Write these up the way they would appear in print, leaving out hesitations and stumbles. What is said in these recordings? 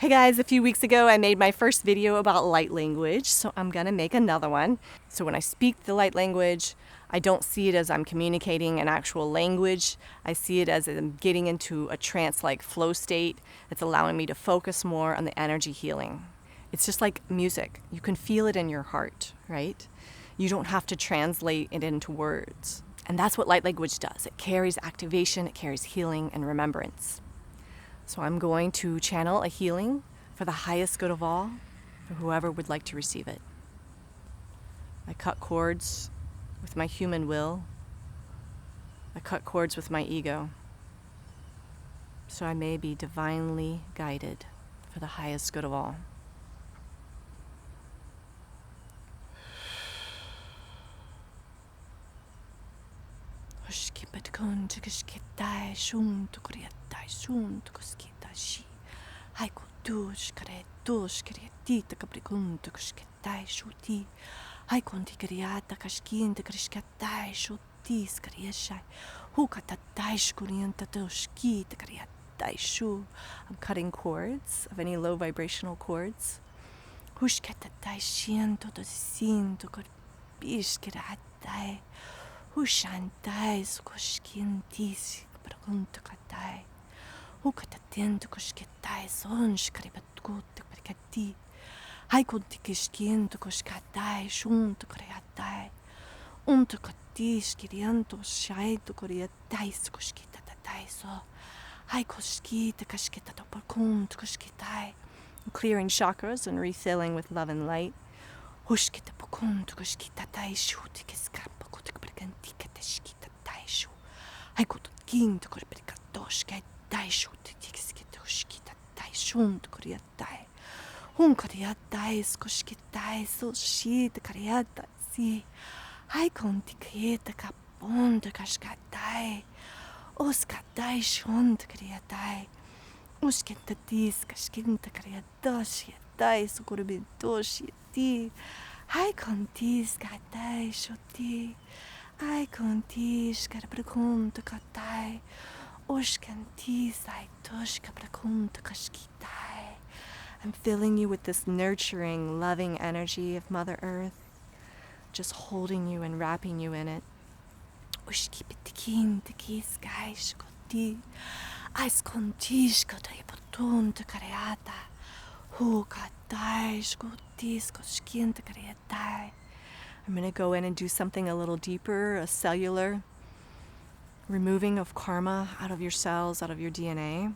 Hey guys, a few weeks ago I made my first video about light language, so I'm gonna make another one. So when I speak the light language, I don't see it as I'm communicating an actual language. I see it as I'm getting into a trance-like flow state that's allowing me to focus more on the energy healing. It's just like music. You can feel it in your heart, right? You don't have to translate it into words. And that's what light language does. It carries activation, it carries healing and remembrance. So I'm going to channel a healing for the highest good of all, for whoever would like to receive it. I cut cords with my human will. I cut cords with my ego, so I may be divinely guided for the highest good of all. I'm cutting cords of any low vibrational cords. Hushantai skoshkintis praguntakai. Hukatatiento koshketai son shkaribatkut perkati. Haikuntikishkiento koshkatai shunto koreatai. Untokatis kirianto shaito koreatai skoshkitatai so. Haikoshkita kashkita porkunt koshkitai. Clearing chakras and refilling with love and light. Hushkita pokunt koshkitatai shutikeskap. Antica teshkita taishu. I got king to Corpica Doshka Daishu to Tixkitoshkita Taishun to Koreatai. Hunkaria dies Koshkitai so she the Kariata see. I can't create a capon to Kashkatai. Oska Daishun to Koreatai. Uskenta dis Kashkinta Koreadoshi dies Korbitoshi tea. I can't dis Katai shoti. I contis carbracunta catai, oscantis I tush cabracunta casquitai. I'm filling you with this nurturing, loving energy of Mother Earth, just holding you and wrapping you in it. Ushkipitikin tikis gaish goti, ais contis catai portunta careata, hu cataish gotis cosquinta careatai. I'm going to go in and do something a little deeper, a cellular removing of karma out of your cells, out of your DNA.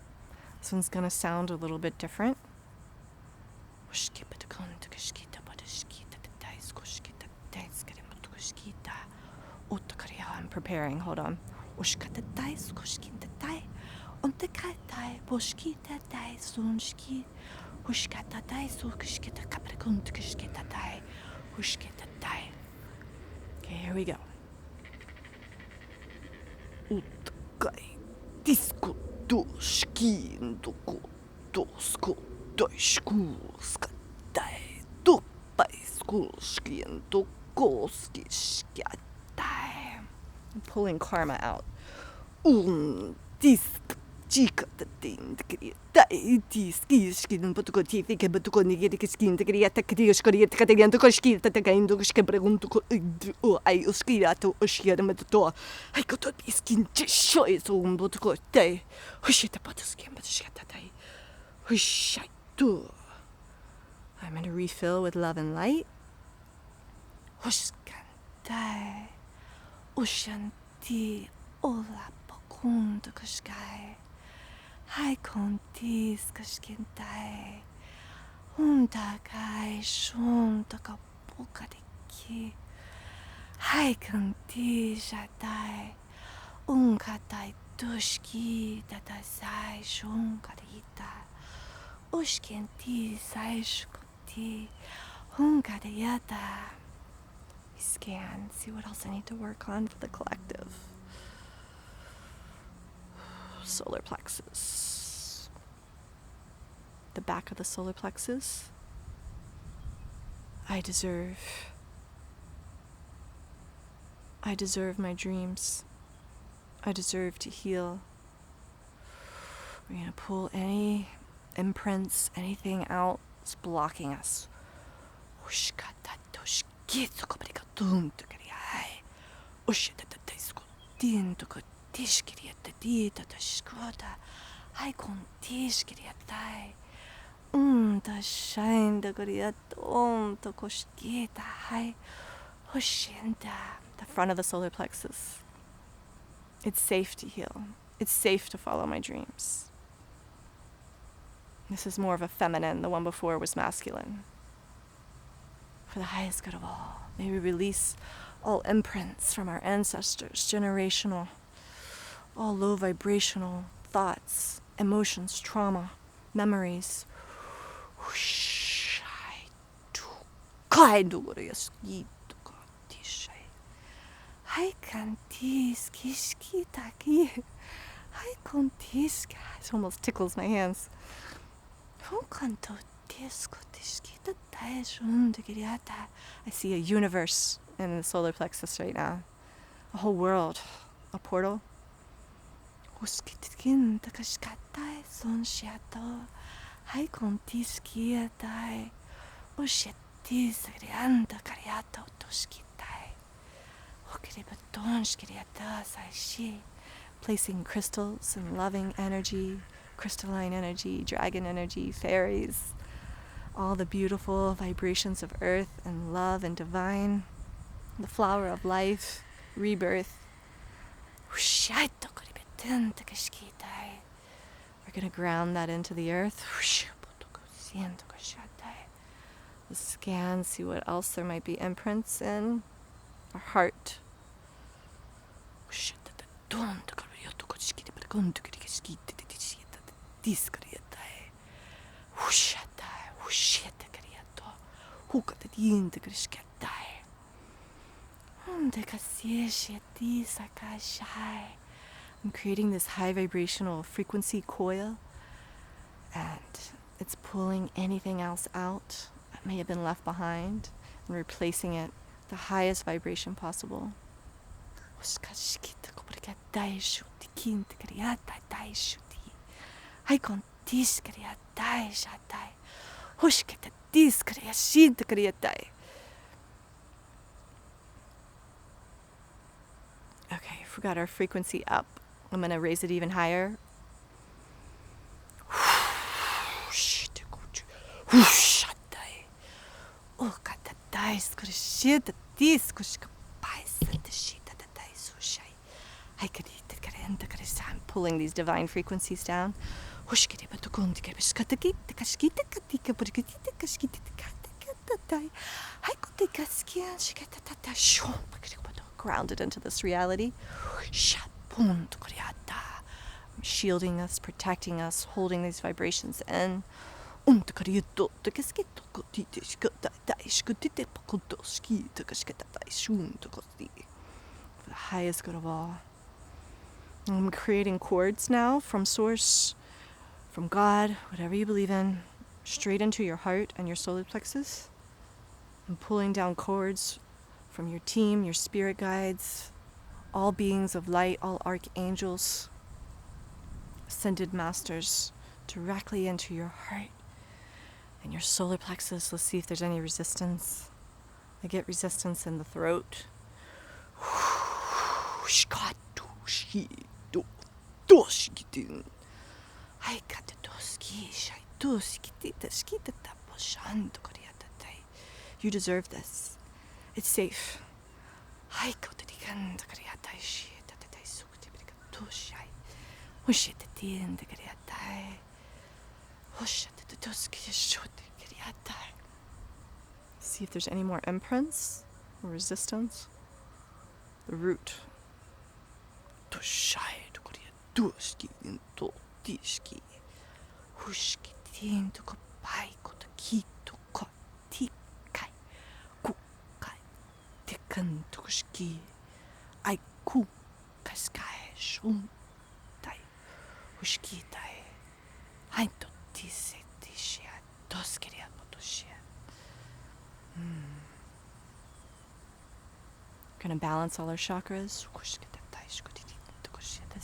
This one's going to sound a little bit different. I'm preparing, hold on. Okay, here we go. Utkai disco doskin doko dosko doisku skatai tupai skulskin dokoski skatai. I'm pulling karma out. Disk chica the thing skin but go tifik but go nigga skin the criata crioskoria catarianto koski that again do que pergunto I uskirato oshia metoto I got to be skin choice but go day hushita but skin but shatatai hushaitu. I'm going to refill with love and light. Hushkantai ushanti ola pokunda kaskai. Hai contis casquentai, untakai shunta boca de ki. Hai contis jatai, unkatai tushki tatasai shunkarita. Ushkenti sai shkoti, unkariata. We scan, see what else I need to work on for the collective. Solar plexus. The back of the solar plexus. I deserve my dreams. I deserve to heal. We're going to pull any imprints, anything else blocking us. The front of the solar plexus. It's safe to heal. It's safe to follow my dreams. This is more of a feminine. The one before was masculine. For the highest good of all, may we release all imprints from our ancestors, generational, all low vibrational thoughts, emotions, trauma, memories. It almost tickles my hands. I see a universe in the solar plexus right now. A whole world. A portal. Placing crystals and loving energy, crystalline energy, dragon energy, fairies, all the beautiful vibrations of earth and love and divine, the flower of life, rebirth. We're going to ground that into the earth. We'll scan, see what else there might be imprints in our heart. I'm creating this high vibrational frequency coil, and it's pulling anything else out that may have been left behind and replacing it with the highest vibration possible. Okay, if we got our frequency up, I'm going to raise it even higher. I'm pulling these divine frequencies down. Grounded into this reality. I'm shielding us, protecting us, holding these vibrations in. For the highest good of all. I'm creating cords now from source, from God, whatever you believe in, straight into your heart and your solar plexus. I'm pulling down cords from your team, your spirit guides, all beings of light, all archangels, ascended masters, directly into your heart and your solar plexus. Let's see if there's any resistance. I get resistance in the throat. You deserve this. It's safe. See if there's any more imprints or resistance. The root. We're going to balance all our chakras.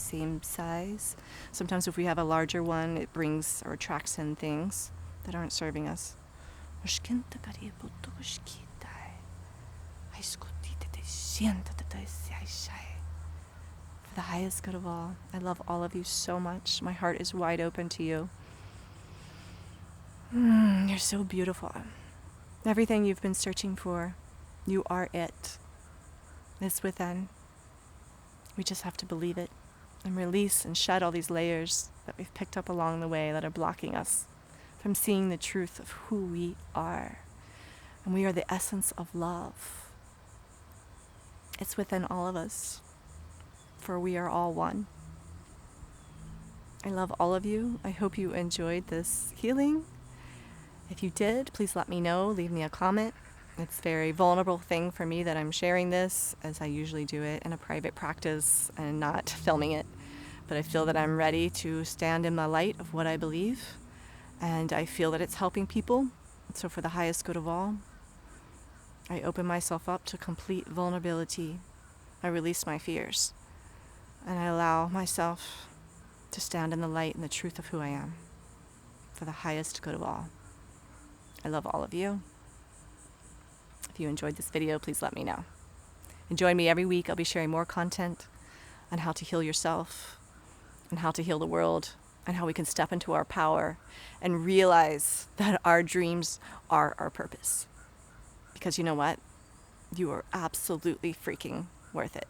same size. Sometimes if we have a larger one, it brings or attracts in things that aren't serving us. For the highest good of all, I love all of you so much. My heart is wide open to you. You're so beautiful. Everything you've been searching for, you are it. It's within. We just have to believe it and release and shed all these layers that we've picked up along the way that are blocking us from seeing the truth of who we are. And we are the essence of love. It's within all of us, for we are all one. I love all of you. I hope you enjoyed this healing. If you did, please let me know. Leave me a comment. It's a very vulnerable thing for me that I'm sharing this, as I usually do it in a private practice and not filming it. But I feel that I'm ready to stand in the light of what I believe, and I feel that it's helping people. So for the highest good of all, I open myself up to complete vulnerability. I release my fears, and I allow myself to stand in the light and the truth of who I am for the highest good of all. I love all of you. If you enjoyed this video, please let me know. And join me every week. I'll be sharing more content on how to heal yourself and how to heal the world and how we can step into our power and realize that our dreams are our purpose. Because you know what? You are absolutely freaking worth it.